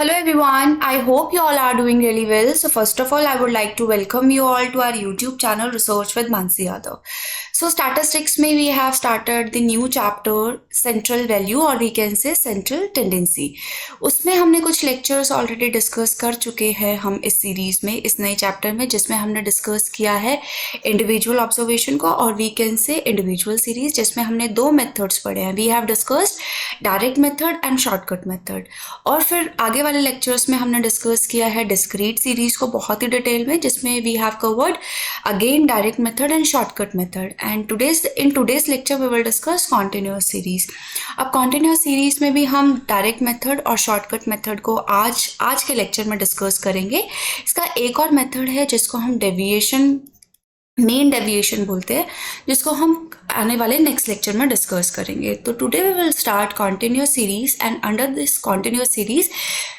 Hello everyone, I hope you all are doing really well. So first of all, I would like to welcome you all to our YouTube channel Research with Mansi Yadav. So statistics में we have started the new chapter central value और we can say central tendency. उसमें हमने कुछ lectures already discuss कर चुके हैं हम इस series में, इस नए chapter में, जिसमें हमने discuss किया है individual observation को और we can say individual series, जिसमें हमने दो methods पढ़े हैं. We have discussed direct method and shortcut method. और फिर आगे वाले लेक्चर्स में हमने डिस्कस किया है डिस्क्रीट सीरीज को बहुत ही डिटेल में, जिसमें we have covered again direct method and shortcut method. And today's lecture we will discuss continuous series. अब कॉन्टिन्यूअस सीरीज में भी हम डायरेक्ट मेथड और शॉर्टकट मेथड को आज के लेक्चर में डिस्कस करेंगे. इसका एक और मेथड है जिसको हम मेन डेविएशन बोलते हैं, जिसको हम आने वाले नेक्स्ट लेक्चर में डिस्कस करेंगे. तो today we will start continuous series and under this continuous series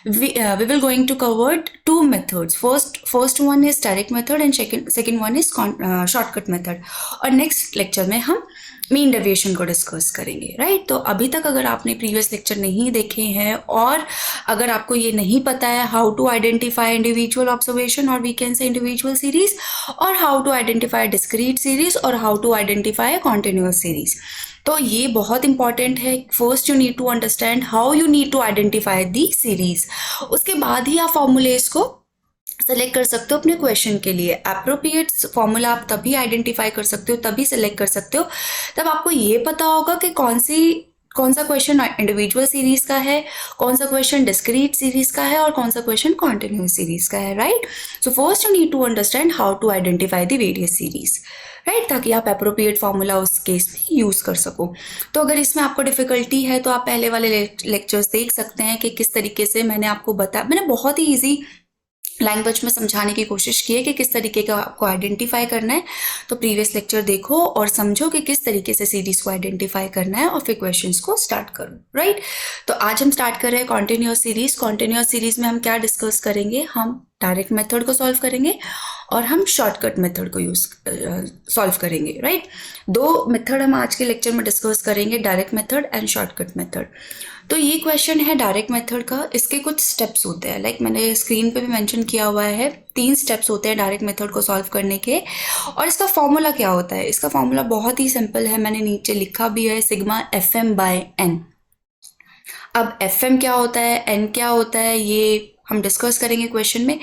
we will going to cover two methods. First one is direct method and second one is shortcut method. और next lecture में हम mean deviation को discuss करेंगे, right. तो अभी तक अगर आपने प्रीवियस लेक्चर नहीं देखे हैं और अगर आपको ये नहीं पता है how to identify individual observation और we can say individual series, और how to identify discrete series, और how to identify continuous series, तो ये बहुत इंपॉर्टेंट है. First you need to understand how you need to identify the series. उसके बाद ही आप फॉर्मूलेस को सेलेक्ट कर सकते हो अपने क्वेश्चन के लिए. अप्रोप्रिएट फॉर्मूला आप तभी आइडेंटिफाई कर सकते हो, तभी सेलेक्ट कर सकते हो, तब आपको ये पता होगा कि कौन सा क्वेश्चन इंडिविजुअल सीरीज का है, कौन सा क्वेश्चन डिस्क्रीट सीरीज का है और कौन सा क्वेश्चन कॉन्टिन्यूअस सीरीज का है, right. So first you need to understand how to identify the various series, right, ताकि आप अप्रोप्रिएट फॉर्मूला उस केस में यूज़ कर सको. तो अगर इसमें आपको डिफिकल्टी है तो आप पहले वाले लेक्चर्स देख सकते हैं कि किस तरीके से मैंने बहुत ही ईजी लैंग्वेज में समझाने की कोशिश की है कि किस तरीके का आपको आइडेंटिफाई करना है. तो प्रीवियस लेक्चर देखो और समझो कि किस तरीके से सीरीज को आइडेंटिफाई करना है और फिर क्वेश्चंस को स्टार्ट करो, राइट. तो आज हम स्टार्ट कर रहे हैं कॉन्टिन्यूअस सीरीज. कॉन्टिन्यूअस सीरीज में हम क्या डिस्कस करेंगे, हम डायरेक्ट मेथड को सॉल्व करेंगे और हम शॉर्टकट मेथड को सॉल्व करेंगे, राइट. दो मेथड हम आज के लेक्चर में डिस्कस करेंगे, direct method and shortcut method. तो ये क्वेश्चन है डायरेक्ट मेथड का. इसके कुछ स्टेप्स होते हैं, लाइक मैंने स्क्रीन पे भी मेंशन किया हुआ है. 3 स्टेप्स होते हैं डायरेक्ट मेथड को सॉल्व करने के. और इसका फॉर्मूला क्या होता है, इसका फॉर्मूला बहुत ही सिंपल है, मैंने नीचे लिखा भी है, सिग्मा FM बाय N. अब FM क्या होता है, N क्या होता है, ये हम डिस्कस करेंगे क्वेश्चन में.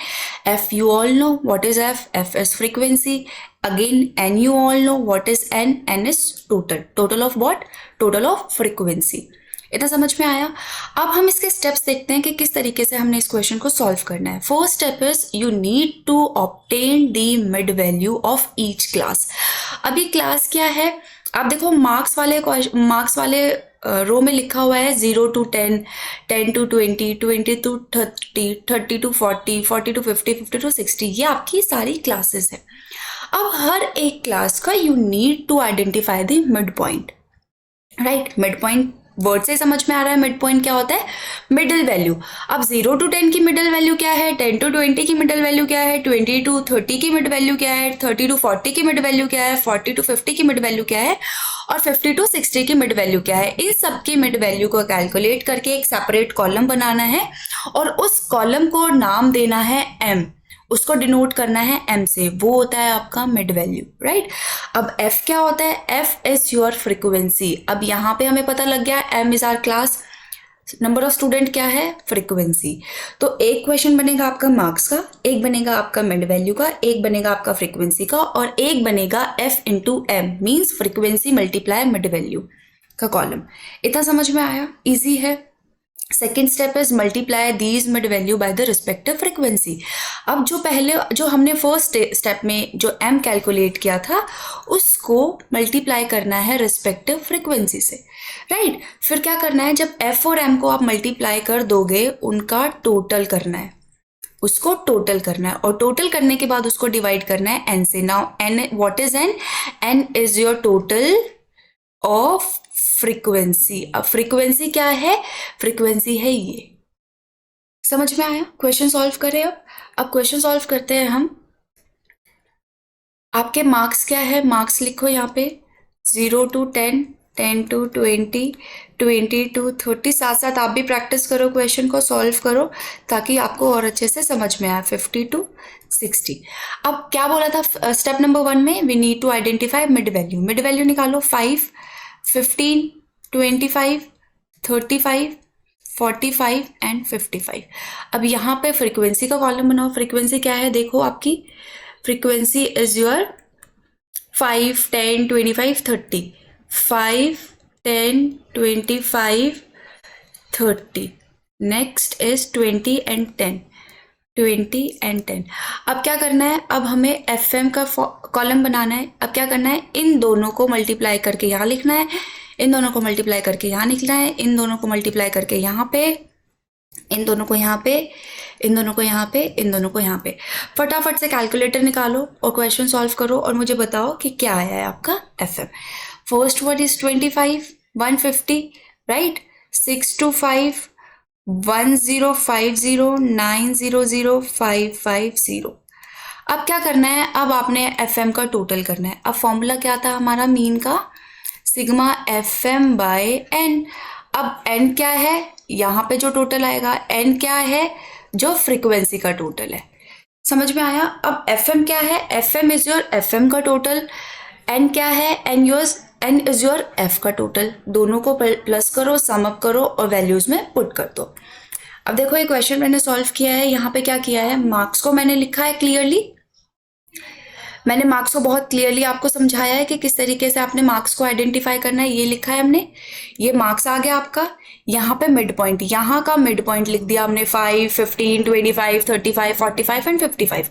F you all know what is F is frequency. Again N you all know what is N is total of what, total of frequency. इतना समझ में आया. अब हम इसके स्टेप्स देखते हैं कि किस तरीके से हमने इस क्वेश्चन को सॉल्व करना है. First step is you need to obtain the mid value of each class. अभी क्लास क्या है, आप देखो मार्क्स वाले रो में लिखा हुआ है 0 to 10, 10 to 20, 20 to 30, 30 to 40, 40 to 50, 50 to 60. ये आपकी सारी क्लासेस है. अब हर एक क्लास का you need to identify the mid point, right. Mid point word से समझ में आ रहा है, मिड पॉइंट क्या होता है, मिडिल वैल्यू. अब 0 to 10 की मिडिल वैल्यू क्या है, 10 to 20 की मिडिल वैल्यू क्या है, 20 to 30 की मिड वैल्यू क्या है, 30 to 40 की मिड वैल्यू क्या है, 40 to 50 की मिड वैल्यू क्या है और 50 to 60 की मिड वैल्यू क्या है. इन सब की मिड वैल्यू को कैलकुलेट करके एक सेपरेट कॉलम बनाना है और उस कॉलम को नाम देना है M, उसको डिनोट करना है M से, वो होता है आपका मिड वैल्यू, राइट. अब F क्या होता है, F इज योर फ्रीक्वेंसी. अब यहाँ पे हमें पता लग गया M is our class, number of student क्या है, फ्रीक्वेंसी. तो एक क्वेश्चन बनेगा आपका मार्क्स का, एक बनेगा आपका मिड वैल्यू का, एक बनेगा आपका फ्रीक्वेंसी का और एक बनेगा F into M means frequency multiply mid value का कॉलम. इतना समझ में आया, इजी है. Second step is multiply these mid value by the respective frequency. अब जो हमने फर्स्ट स्टेप में जो M कैलकुलेट किया था उसको मल्टीप्लाई करना है रिस्पेक्टिव फ्रीक्वेंसी से, राइट. फिर क्या करना है, जब F और M को आप मल्टीप्लाई कर दोगे उनका टोटल करना है, उसको टोटल करना है और टोटल करने के बाद उसको डिवाइड करना है N से. Now N what is N is your total of frequency. अब फ्रीक्वेंसी क्या है, फ्रीक्वेंसी है ये. समझ में आया. क्वेश्चन सॉल्व करें. अब क्वेश्चन सॉल्व करते हैं हम. आपके मार्क्स क्या है, मार्क्स लिखो यहाँ पे 0 to 10, 10 to 20, 20 to 30। साथ साथ आप भी प्रैक्टिस करो, क्वेश्चन को सॉल्व करो ताकि आपको और अच्छे से समझ में आए। 50 to 60। अब क्या बोला था स्टेप नंबर 1 में? We need to identify mid value. Mid value निकालो। 5, 15, 25, 35, 45 एंड 55। अब यहाँ पे फ्रीक्वेंसी का कॉलम बनाओ। फ्रीक्वेंसी क्या है देखो, आपकी frequency is your 5, 10, 25, 30। 5, 10, 25, 30। Next is 20 and 10। 20 and 10। अब क्या करना है? अब हमें एफ एम का कॉलम बनाना है। अब क्या करना है? इन दोनों को मल्टीप्लाई करके यहाँ लिखना है, इन दोनों को मल्टीप्लाई करके यहाँ लिखना है, इन दोनों को मल्टीप्लाई करके यहाँ पे, इन दोनों को यहाँ पे, इन दोनों को यहाँ पे, इन दोनों को यहाँ पे। फटाफट से कैलकुलेटर निकालो और क्वेश्चन सॉल्व करो और मुझे बताओ कि क्या आया है आपका f m. First word is 25, 150, right. 6 to 5, 1050, 900, 550। अब क्या करना है? अब आपने एफ एम का टोटल करना है। अब फॉर्मूला क्या था हमारा मीन का? Sigma f m by n. अब एन क्या है? यहाँ पे जो टोटल आएगा। एन क्या है? जो फ्रीक्वेंसी का टोटल है। समझ में आया? अब एफ एम क्या है? F m is your f m का टोटल। एन क्या है? एन इज योर एफ का टोटल। दोनों को प्लस करो, सम अप करो और वैल्यूज में पुट कर दो। अब देखो ये क्वेश्चन मैंने सॉल्व किया है। यहाँ पे क्या किया है? मार्क्स को मैंने लिखा है क्लियरली। मैंने मार्क्स को बहुत क्लियरली आपको समझाया है कि किस तरीके से आपने मार्क्स को आइडेंटिफाई करना है। ये लिखा है हमने, ये मार्क्स आ गया आपका। यहाँ पे मिड पॉइंट, यहाँ का मिड पॉइंट लिख दिया हमने। 5, 15, 25, 35, 45 एंड 55।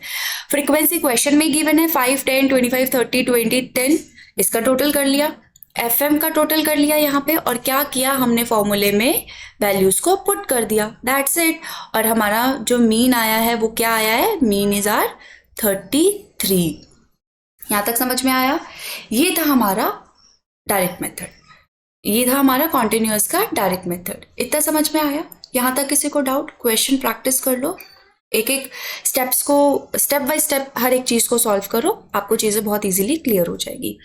फ्रीक्वेंसी क्वेश्चन में गिवन है 5, 10, 25, 30, 20, 10। इसका टोटल कर लिया, एफ एम का टोटल कर लिया यहाँ पे। और क्या किया हमने? फॉर्मूले में वैल्यूज को पुट कर दिया। That's it. और हमारा जो मीन आया है वो क्या आया है? Mean is are 33। यहाँ तक समझ में आया? ये था हमारा डायरेक्ट मेथड, ये था हमारा कॉन्टिन्यूअस का डायरेक्ट मेथड। इतना समझ में आया? यहाँ तक किसी को डाउट? क्वेश्चन प्रैक्टिस कर लो, एक एक स्टेप्स को स्टेप बाय स्टेप हर एक चीज को सॉल्व करो, आपको चीजें बहुत इजीली क्लियर हो जाएगी।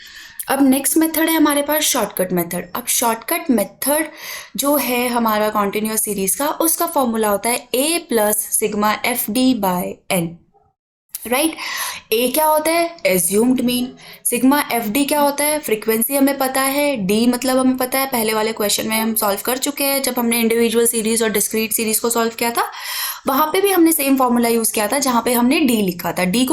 अब नेक्स्ट मेथड है हमारे पास शॉर्टकट मेथड। अब शॉर्टकट मेथड जो है हमारा कॉन्टिन्यूअस सीरीज का, उसका फॉर्मूला होता है a plus sigma f d by n, right. A क्या होता है? Assumed mean. Sigma f d क्या होता है? फ्रीक्वेंसी हमें पता है। डी मतलब हमें पता है, पहले वाले क्वेश्चन में हम सॉल्व कर चुके हैं जब हमने इंडिविजुअल सीरीज और डिस्क्रीट सीरीज को सॉल्व किया था। वहां पे भी हमने सेम फॉर्मूला यूज किया था जहां पे हमने डी लिखा था। डी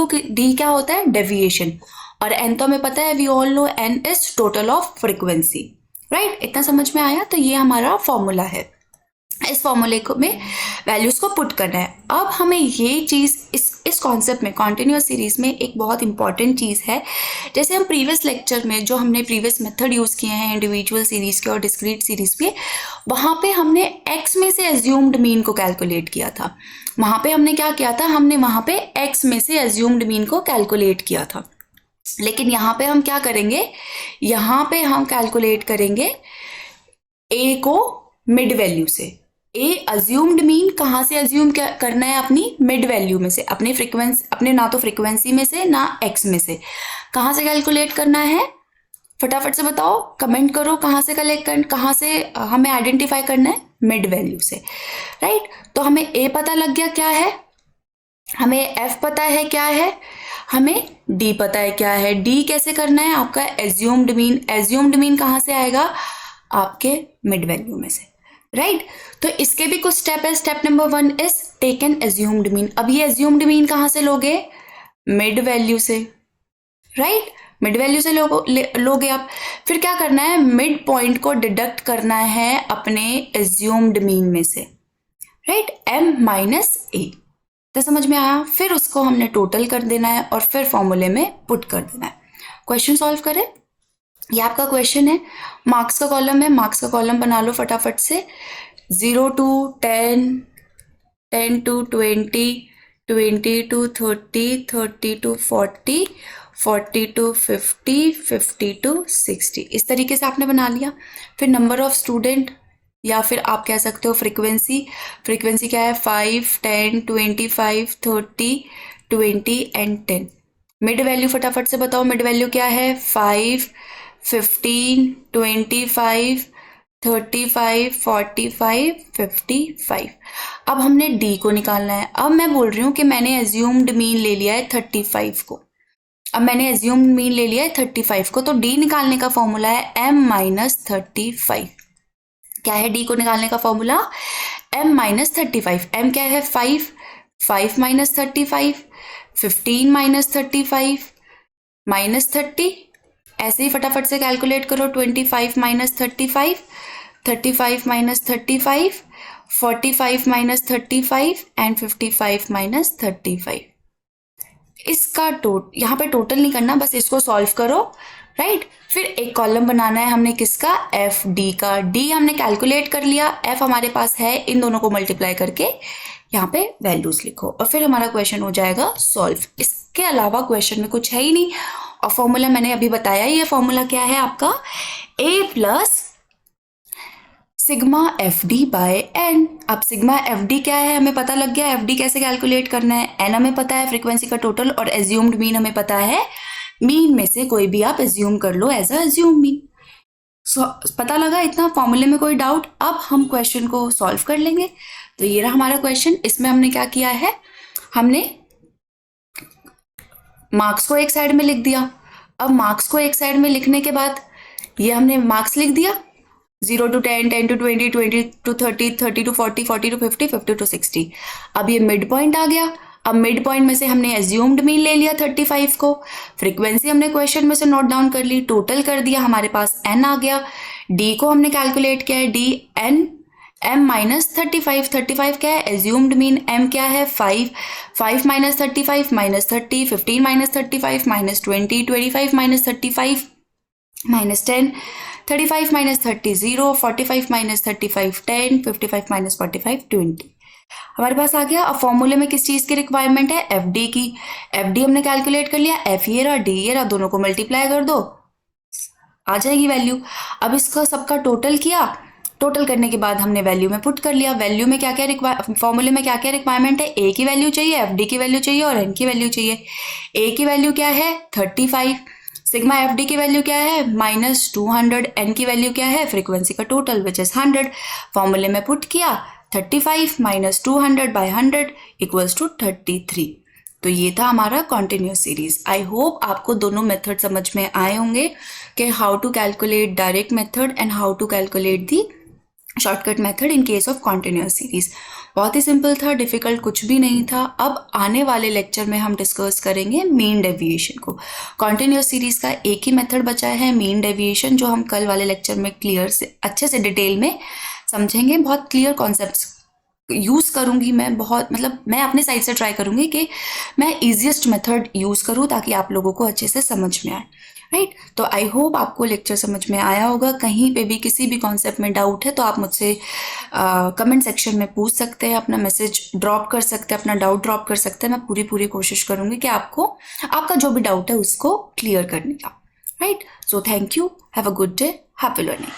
क्या होता है? डेविएशन। और एन तो हमें पता है, we all know n is total of frequency, right. इतना समझ में आया? तो ये हमारा फॉर्मूला है। इस फॉर्मूले को में वैल्यूज को पुट करना है। अब हमें ये चीज इस कॉन्सेप्ट में, कॉन्टिन्यूअस सीरीज में एक बहुत इंपॉर्टेंट चीज है। जैसे हम प्रीवियस लेक्चर में जो हमने प्रीवियस मेथड यूज किए हैं इंडिविजुअल सीरीज के और डिस्क्रीट सीरीज पे, वहां पे हमने एक्स में से एज्यूम्ड मीन को कैलकुलेट किया था। वहां पे हमने क्या किया था? हमने वहां पे एक्स में से एज्यूम्ड मीन को कैलकुलेट किया था। लेकिन यहाँ पे हम क्या करेंगे? यहाँ पे हम कैलकुलेट करेंगे ए को मिड वैल्यू से। ए अज्यूम्ड मीन कहाँ से अज्यूम करना है? अपनी मिड वैल्यू में से, अपनी फ्रीक्वेंसी, अपने ना तो फ्रीक्वेंसी में से ना एक्स में से। कहाँ से कैलकुलेट करना है? फटाफट से बताओ, कमेंट करो। कहाँ से हमें आइडेंटिफाई करना है? मिड वैल्यू से, राइट। तो हमें ए पता लग गया क्या है, हमें एफ पता है क्या है, हमें डी पता है क्या है। डी कैसे करना है? आपका एज्यूम्ड मीन। एज्यूम्ड मीन कहाँ से आएगा? आपके मिड वैल्यू में से, राइट। तो इसके भी कुछ स्टेप है। Step number 1 is take an assumed mean. अब ये एज्यूम्ड मीन कहाँ से लोगे? मिड वैल्यू से, राइट। मिड वैल्यू से लोगे आप। फिर क्या करना है? मिड पॉइंट को डिडक्ट करना है अपने एज्यूम्ड मीन में से, राइट। m माइनस ए। तो समझ में आया? फिर उसको हमने टोटल कर देना है और फिर फॉर्मूले में पुट कर देना है। क्वेश्चन सॉल्व करें। ये आपका क्वेश्चन है, मार्क्स का कॉलम है। मार्क्स का कॉलम बना लो फटाफट से। 0 to 10, 10 to 20, 20 to 30, 30 to 40, 40 to 50, 50 to 60। इस तरीके से आपने बना लिया। फिर नंबर ऑफ स्टूडेंट या फिर आप कह सकते हो फ्रीक्वेंसी। फ्रीक्वेंसी क्या है? 5, 10, 25, 30, 20 एंड 10। मिड वैल्यू फटाफट से बताओ, मिड वैल्यू क्या है? 5, 15, 25, 35, 45, 55। अब हमने डी को निकालना है। अब मैं बोल रही हूँ कि मैंने एज्यूम्ड मीन ले लिया है 35 को। अब मैंने एज्यूम्ड मीन ले लिया है 35 को, तो डी निकालने का फॉर्मूला है m माइनस 35। क्या है डी को निकालने का फॉर्मूला? m minus 35। m क्या है? 5, 5 माइनस 35, 15 माइनस 35 माइनस 30। ऐसे ही फटाफट से कैलकुलेट करो। 25 minus 35, 35 minus 35, 45 minus 35 and 55 minus 35। इसका यहाँ पे टोटल नहीं करना, बस इसको सॉल्व करो, राइट। फिर एक कॉलम बनाना है हमने किसका? एफ डी का। डी हमने कैलकुलेट कर लिया, एफ हमारे पास है, इन दोनों को मल्टीप्लाई करके यहाँ पे वैल्यूज लिखो और फिर हमारा क्वेश्चन हो जाएगा सॉल्व। इसके अलावा क्वेश्चन में कुछ है ही नहीं। और फॉर्मूला मैंने अभी बताया ही है। फॉर्मूला क्या है आपका? A plus sigma f d by n. अब सिग्मा एफ डी क्या है हमें पता लग गया। एफ डी कैसे कैलकुलेट करना है? एन हमें पता है फ्रीक्वेंसी का टोटल, और एज्यूम्ड मीन हमें पता है। मीन में से कोई भी आप एज्यूम कर लो एज अ एज्यूम मीन। पता लगा इतना? फॉर्मूले में कोई डाउट? अब हम क्वेश्चन को सॉल्व कर लेंगे। तो ये रहा हमारा क्वेश्चन। इसमें हमने क्या किया है? हमने मार्क्स को एक साइड में लिख दिया। अब मार्क्स को एक साइड में लिखने के बाद ये हमने मार्क्स लिख दिया 0 to 10, 10 to 20, 20 to 30, 30 to 40, 40 to 50, 50 to 60। अब ये मिड पॉइंट आ गया। अब मिड पॉइंट में से हमने एज्यूम्ड मीन ले लिया 35 को। फ्रीक्वेंसी हमने क्वेश्चन में से नोट डाउन कर ली, टोटल कर दिया, हमारे पास n आ गया। d को हमने कैलकुलेट किया है, d n m माइनस 35। 35 क्या है? Assumed mean. m क्या है? 5, 5 minus 35 minus 30, 15 minus 35 minus 20, 25 minus 35 minus 10, 35 minus 30 0, 45 minus 35 10, 55 minus 45 20। हमारे पास आ गया। अब फॉर्मूले में किस चीज़ की रिक्वायरमेंट है? एफ डी की। एफ डी हमने कैलकुलेट कर लिया। एफ ये रहा, डी ये रहा, दोनों को मल्टीप्लाई कर दो, आ जाएगी वैल्यू। अब इसका सबका टोटल किया। टोटल करने के बाद हमने वैल्यू में पुट कर लिया। वैल्यू में क्या क्या फॉर्मूले में क्या क्या रिक्वायरमेंट है? ए की वैल्यू चाहिए, एफ डी की वैल्यू चाहिए और एन की वैल्यू चाहिए। ए की वैल्यू क्या है? 35। सिग्मा एफ डी की वैल्यू क्या है? -200। एन की वैल्यू क्या है? फ्रीक्वेंसी का टोटल विच इज 100। फॉर्मूले में पुट किया 35 - 200 by 100 इक्वल्स टू 33। तो ये था हमारा कॉन्टिन्यूस सीरीज। आई होप आपको दोनों मेथड समझ में आए होंगे कि how to calculate direct method and how to calculate the shortcut method in case of continuous series. बहुत ही सिंपल था, डिफिकल्ट कुछ भी नहीं था। अब आने वाले लेक्चर में हम डिस्कस करेंगे मीन डेविएशन को। कॉन्टिन्यूस सीरीज का एक ही मेथड बचा है, मीन डेविएशन, जो हम कल वाले लेक्चर में क्लियर से अच्छे से डिटेल में समझेंगे। बहुत क्लियर कॉन्सेप्ट्स यूज़ करूँगी मैं, बहुत मतलब मैं अपने साइड से ट्राई करूँगी कि मैं ईजिएस्ट मेथड यूज़ करूँ ताकि आप लोगों को अच्छे से समझ में आए, राइट। तो आई होप आपको लेक्चर समझ में आया होगा। कहीं पे भी किसी भी कॉन्सेप्ट में डाउट है तो आप मुझसे कमेंट सेक्शन में पूछ सकते हैं, अपना मैसेज ड्रॉप कर सकते हैं, अपना डाउट ड्रॉप कर सकते हैं। मैं पूरी कोशिश करूँगी कि आपका जो भी डाउट है उसको क्लियर करने का, right. So thank you, have a good day, happy learning.